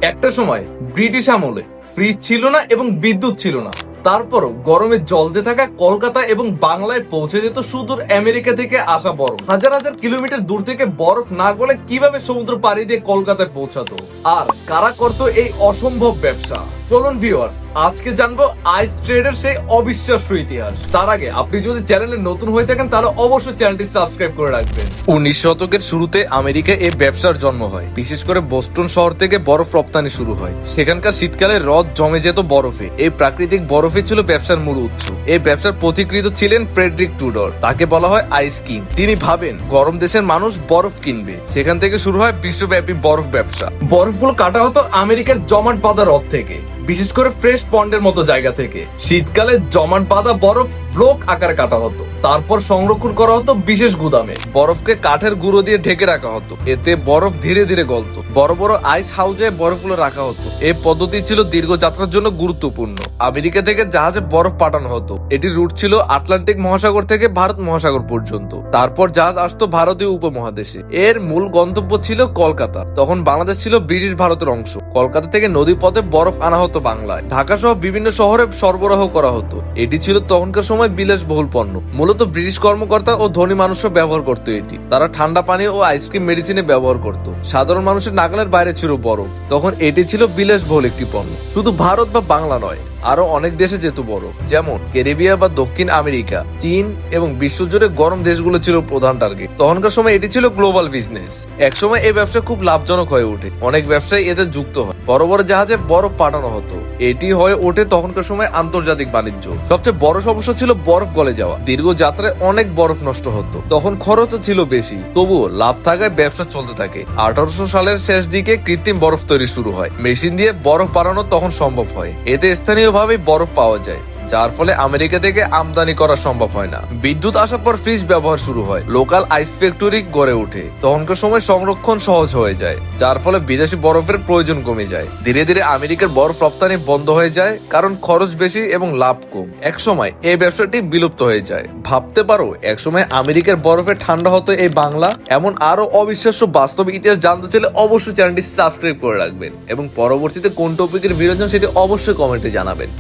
একটা সময় ব্রিটিশ আমলে ফ্রিজ ছিল না এবং বিদ্যুৎ ছিল না, তারপরও গরমে জ্বলতে থাকা কলকাতা এবং বাংলায় পৌঁছে যেত সুদূর আমেরিকা থেকে আসা বরফ। হাজার হাজার কিলোমিটার দূর থেকে বরফ না গলে কিভাবে সমুদ্র পাড়ি দিয়ে কলকাতায় পৌঁছাতো, আর কারা করতো এই অসম্ভব ব্যবসা? চলুন ভিউয়ার্স, আজকে জানবো আইস ট্রেডের সেই অবিশ্বাস্য ইতিহাস। তার আগে আপনি যদি চ্যানেলে নতুন হয়ে থাকেন তাহলে অবশ্যই চ্যানেলটি সাবস্ক্রাইব করে রাখবেন। 19 শতকের শুরুতে আমেরিকায় এই ব্যবসার জন্ম হয়। বিশেষ করে বোস্টন শহর থেকে বরফ রপ্তানি শুরু হয়। সেখানকার শীতকালে হ্রদ জমে যেত বরফে। এই প্রাকৃতিক বরফই ছিল ব্যবসার মূল উৎস। এই ব্যবসার পথিকৃৎ ছিলেন ফ্রেডরিক টুডর। তাকে বলা হয় আইস কিং। তিনি ভাবেন গরম দেশের মানুষ বরফ কিনবে। সেখান থেকে শুরু হয় বিশ্বব্যাপী বরফ ব্যবসা। বরফগুলো কাটা হতো আমেরিকার জমাট বাঁধা হ্রদ থেকে, বিশেষ করে ফ্রেশ পন্ডের মতো জায়গা থেকে। শীতকালে জমাট বাঁধা বরফ ব্লক আকারে কাটা হতো, তারপর সংরক্ষণ করা হতো বিশেষ গুদামে। বরফকে কাঠের গুঁড়ো দিয়ে ঢেকে রাখা হতো, এতে বরফ ধীরে ধীরে গলতো। বড় বড় আইস হাউজে বরফগুলো রাখা হতো। এই পদ্ধতি ছিল দীর্ঘ যাত্রার জন্য গুরুত্বপূর্ণ। আমেরিকা থেকে জাহাজে বরফ পাঠানো হতো। এটির রুট ছিল আটলান্টিক মহাসাগর থেকে ভারত মহাসাগর পর্যন্ত। তারপর জাহাজ আসতো ভারতীয় উপমহাদেশে। এর মূল গন্তব্য ছিল কলকাতা। তখন বাংলাদেশ ছিল ব্রিটিশ ভারতের অংশ। কলকাতা থেকে নদী পথে বরফ আনা হতো বাংলায়। ঢাকা সহ বিভিন্ন শহরে সরবরাহ করা হতো। এটি ছিল তখনকার সময় বিলাসবহুল পণ্য। মূলত ব্রিটিশ কর্মকর্তা ও ধনী মানুষরা ব্যবহার করত এটি। তারা ঠান্ডা পানি ও আইসক্রিম মেডিসিনে ব্যবহার করত। সাধারণ মানুষের নাগালের বাইরে ছিল বরফ। তখন এটি ছিল বিলাসবহুল একটি পণ্য। শুধু ভারত বা বাংলা নয়, আরো অনেক দেশে যেত বরফ, যেমন ক্যারিবিয়া বা দক্ষিণ আমেরিকা, চীন এবং বিশ্বজুড়ে গরম দেশগুলো ছিল প্রধান টার্গেট। তখনকার সময় এটি ছিল গ্লোবাল বিজনেস। একসময় এই ব্যবসা খুব লাভজনক হয়ে ওঠে। অনেক ব্যবসায়ী এতে যুক্ত হয়। বড় বড় জাহাজে বরফ পাঠানো হতো। এটি হয়ে ওঠে তখনকার সময় আন্তর্জাতিক বাণিজ্য। সবচেয়ে বড় সমস্যা ছিল বরফ গলে যাওয়া। দীর্ঘ যাত্রায় অনেক বরফ নষ্ট হতো। তখন খরচও ছিল বেশি, তবুও লাভ থাকায় ব্যবসা চলতে থাকে। 1800 সালের শেষ দিকে কৃত্রিম বরফ তৈরি শুরু হয়। মেশিন দিয়ে বরফ বানানো তখন সম্ভব হয়। এতে স্থানীয় ভাবে বরফ পাওয়া যায়, যার ফলে আমেরিকা থেকে আমদানি করা সম্ভব হয় না। বিদ্যুৎ আসার পর ফ্রিজ ব্যবহার শুরু হয়। লোকাল আইস ফ্যাক্টরি গড়ে ওঠে। তখনকার সময় সংরক্ষণ সহজ হয়ে যায়, যার ফলে বিদেশি বরফের প্রয়োজন কমে যায়। ধীরে ধীরে আমেরিকার বরফ রপ্তানি বন্ধ হয়ে যায়, কারণ খরচ বেশি এবং লাভ কম। এক সময় এই ব্যবসাটি বিলুপ্ত হয়ে যায়। ভাবতে পারো, একসময় আমেরিকার বরফে ঠান্ডা হতো এই বাংলা। এমন আরো অবিশ্বাস্য বাস্তব ইতিহাস জানতে চাইলে অবশ্যই চ্যানেলটি সাবস্ক্রাইব করে রাখবেন এবং পরবর্তীতে কোন টপিকের ভিডিও চান সেটি অবশ্যই কমেন্টে জানাবেন।